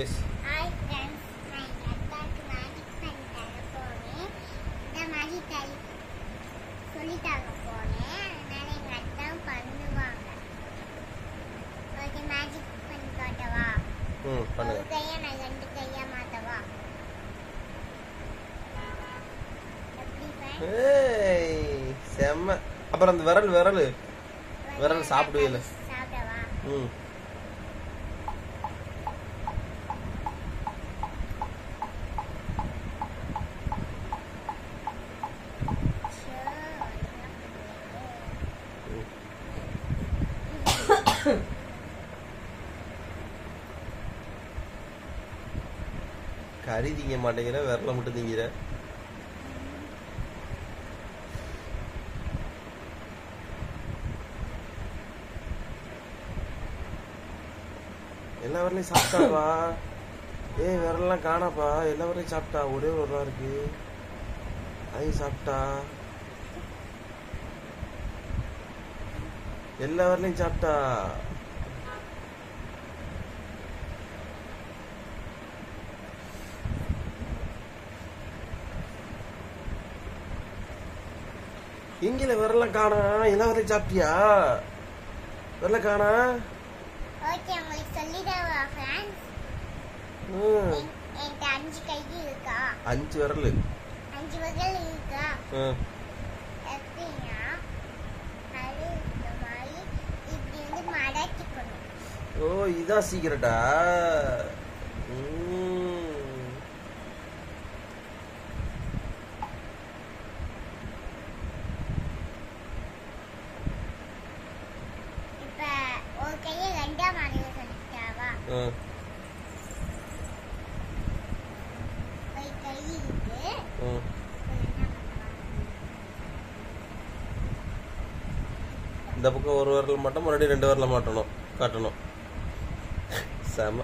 S. Hi friends, நான் எங்கள் அக்காவுக்கு மேஜிக் பண்ணி தர போனேன். இந்த மேஜிக் சொல்லித்தாங்க போனேன். அதனால எங்கள் அக்காவும் பண்ணுவாங்க. ஓகே, மேஜிக் பண்ணி காட்டவா? பண்ணுங்க. ஒரு கையை நான் 2 கையா மாற்றவா? எப்படி ஃப்ரெண்ட்ஸ்? ஏய் செம்ம. அப்புறம் அந்த விரல் சாப்பிடுவே இல்லை. சாப்பிடவா? கறி திங்க மாட்டேங்கிற, விரல மட்டும் திங்கிற. எல்லா விரலையும் சாப்பிட்டாப்பா. விரலாம் காணாப்பா. எல்லா விரலையும் சாப்பிட்டா. ஒரே ஒரு தான் இருக்கு. அதையும் சாப்பிட்டா. எல்லா விரலையும் சாப்பிட்டா. எங்கில விரலாம் காணா. எல்லா விரலையும் சாப்பிட்டியா? விரல காணா. ஓகே, உங்களுக்கு சொல்லிடவா ஃப்ரெண்ட்ஸ்? என்கிட்ட 5 கை இருக்கா? 5 விரல். 5 விரல் இருக்கா? எப்படின்னா அது இந்த மாதிரி இப்படி மடக்கிக்கணும். ஓ, இதான் சீக்கிரட்டா. இப்ப ஒரு கையை 2ஆ மாத்த சொல்லிட்டாவா? ஒரு கை இருக்கு. இந்த பக்கம் ஒரு விரல் மட்டும், மறுபடியும் 2 விரல மாட்டணும், காட்டணும். செம.